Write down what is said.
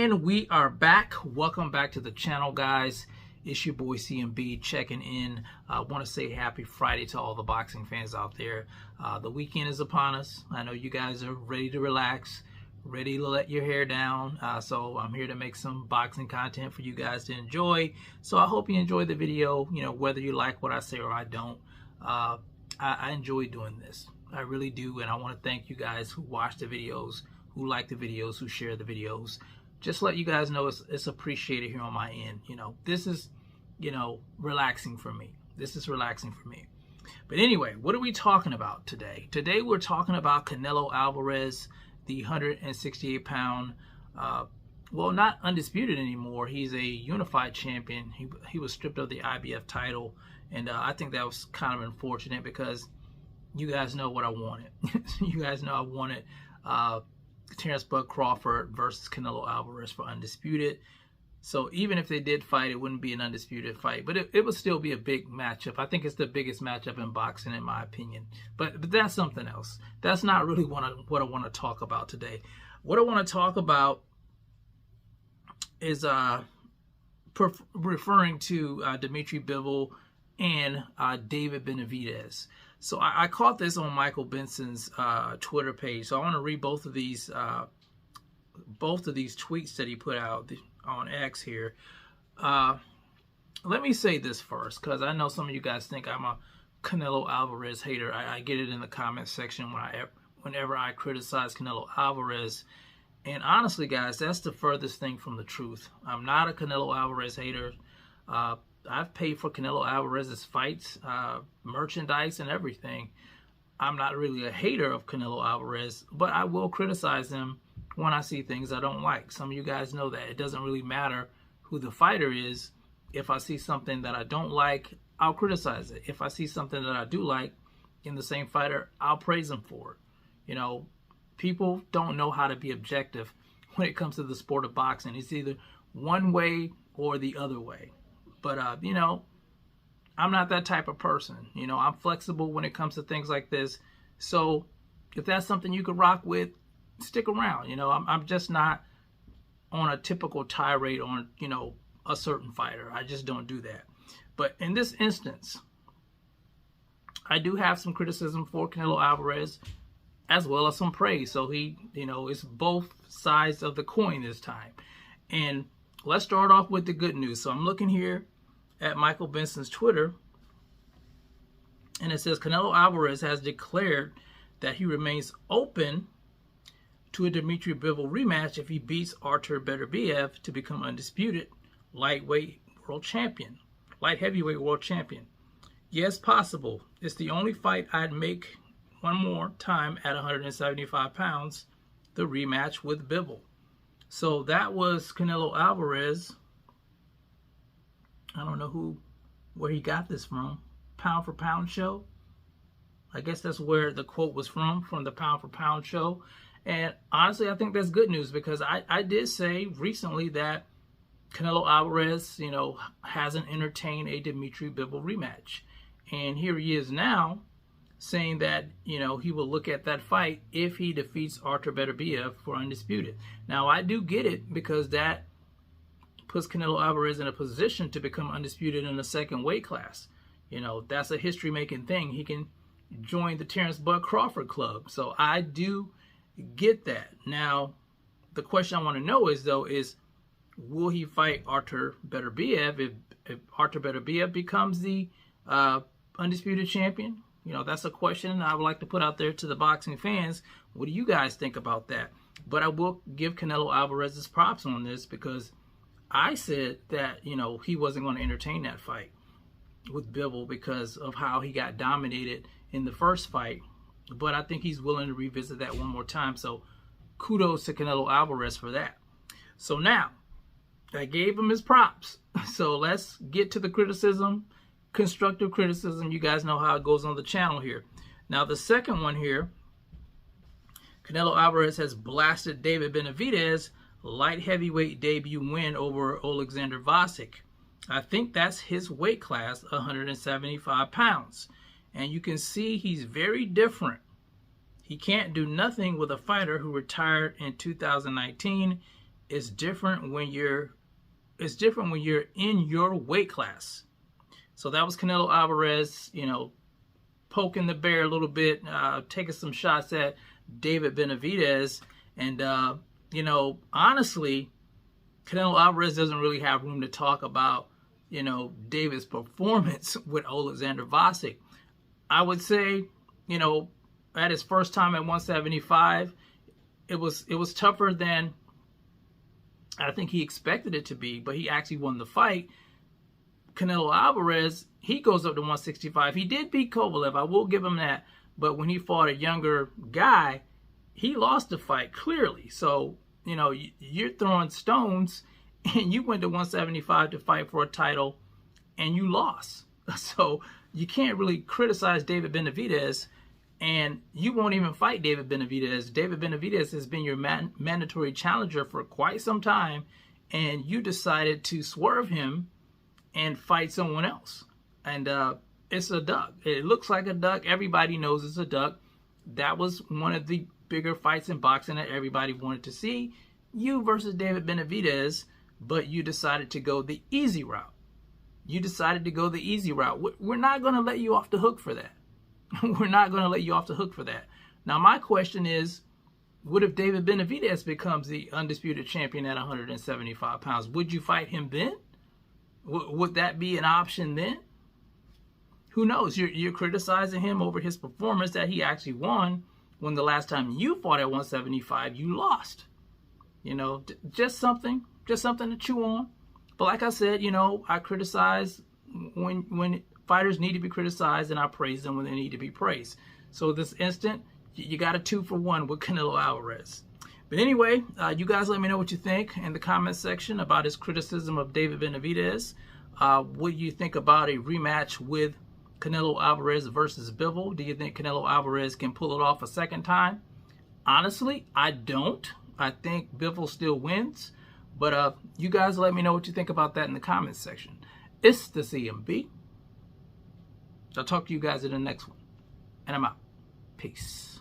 And we are back. Welcome back to the channel, guys. It's your boy CMB checking in. I want to say happy Friday to all the boxing fans out there. The weekend is upon us. I know you guys are ready to relax, ready to let your hair down. So I'm here to make some boxing content for you guys to enjoy. So I hope you enjoy the video, whether you like what I say or I don't. I enjoy doing this. I really do. And I want to thank you guys who watch the videos, who like the videos, who share the videos. Just let you guys know it's appreciated here on my end. This is, relaxing for me. This is relaxing for me. But anyway, what are we talking about today? Today we're talking about Canelo Alvarez, the 168-pound, well, not undisputed anymore. He's a unified champion. He was stripped of the IBF title, and I think that was kind of unfortunate because you guys know what I wanted. You guys know I wanted Terrence Bud Crawford versus Canelo Alvarez for undisputed. So even if they did fight, it wouldn't be an undisputed fight, but it would still be a big matchup. I think it's the biggest matchup in boxing, in my opinion. But that's something else. That's not really what I want to talk about today. What I want to talk about is referring to Dmitry Bivol and David Benavidez. So I caught this on Michael Benson's Twitter page. So I want to read both of these tweets that he put out on X here. Let me say this first, because I know some of you guys think I'm a Canelo Alvarez hater. I get it in the comment section whenever I criticize Canelo Alvarez. And honestly, guys, that's the furthest thing from the truth. I'm not a Canelo Alvarez hater. I've paid for Canelo Alvarez's fights, merchandise, and everything. I'm not really a hater of Canelo Alvarez, but I will criticize him when I see things I don't like. Some of you guys know that. It doesn't really matter who the fighter is. If I see something that I don't like, I'll criticize it. If I see something that I do like in the same fighter, I'll praise him for it. People don't know how to be objective when it comes to the sport of boxing. It's either one way or the other way. But, I'm not that type of person. I'm flexible when it comes to things like this. So if that's something you could rock with, stick around. I'm just not on a typical tirade on, a certain fighter. I just don't do that. But in this instance, I do have some criticism for Canelo Alvarez as well as some praise. So he, it's both sides of the coin this time. And let's start off with the good news. So I'm looking here at Michael Benson's Twitter, and it says Canelo Alvarez has declared that he remains open to a Dmitry Bivol rematch if he beats Artur Beterbiev to become undisputed light heavyweight world champion. Yes, possible. It's the only fight I'd make one more time at 175 pounds, the rematch with Bivol. So that was Canelo Alvarez. I don't know where he got this from. Pound for Pound show. I guess that's where the quote was from the Pound for Pound show. And honestly, I think that's good news because I did say recently that Canelo Alvarez, hasn't entertained a Dmitry Bivol rematch. And here he is now saying that, he will look at that fight if he defeats Artur Beterbiev for undisputed. Now, I do get it because that puts Canelo Alvarez in a position to become undisputed in the second weight class. That's a history-making thing. He can join the Terrence Bud Crawford club. So I do get that. Now, the question I want to know is, will he fight Artur Beterbiev if Artur Beterbiev becomes the undisputed champion? That's a question I would like to put out there to the boxing fans. What do you guys think about that? But I will give Canelo Alvarez his props on this because I said that, he wasn't going to entertain that fight with Bivol because of how he got dominated in the first fight. But I think he's willing to revisit that one more time. So kudos to Canelo Alvarez for that. So now, I gave him his props. So let's get to the criticism, constructive criticism. You guys know how it goes on the channel here. Now, the second one here, Canelo Alvarez has blasted David Benavidez light heavyweight debut win over Alexander Vasek. I think that's his weight class, 175 pounds. And you can see he's very different. He can't do nothing with a fighter who retired in 2019 it's different when you're in your weight class. So that was Canelo Alvarez, poking the bear a little bit, taking some shots at David Benavidez. And, honestly, Canelo Alvarez doesn't really have room to talk about, David's performance with Alexander Vasek. I would say, at his first time at 175, it was tougher than I think he expected it to be, but he actually won the fight. Canelo Alvarez, he goes up to 165. He did beat Kovalev, I will give him that, but when he fought a younger guy, he lost the fight clearly. So, you're throwing stones, and you went to 175 to fight for a title, and you lost. So you can't really criticize David Benavidez, and you won't even fight David Benavidez. David Benavidez has been your mandatory challenger for quite some time, and you decided to swerve him and fight someone else. And it's a duck. It looks like a duck. Everybody knows it's a duck. That was one of the bigger fights in boxing that everybody wanted to see. You versus David Benavidez, but you decided to go the easy route. We're not going to let you off the hook for that. We're not going to let you off the hook for that. Now, my question is, what if David Benavidez becomes the undisputed champion at 175 pounds? Would you fight him then? Would that be an option then? Who knows? You're criticizing him over his performance that he actually won when the last time you fought at 175, you lost. Just something to chew on. But like I said, I criticize when fighters need to be criticized, and I praise them when they need to be praised. So this instant, you got a 2-for-1 with Canelo Alvarez. But anyway, you guys let me know what you think in the comment section about his criticism of David Benavidez. What do you think about a rematch with Canelo Alvarez versus Bivol? Do you think Canelo Alvarez can pull it off a second time? Honestly, I don't. I think Bivol still wins. But you guys let me know what you think about that in the comments section. It's the CMB. I'll talk to you guys in the next one. And I'm out. Peace.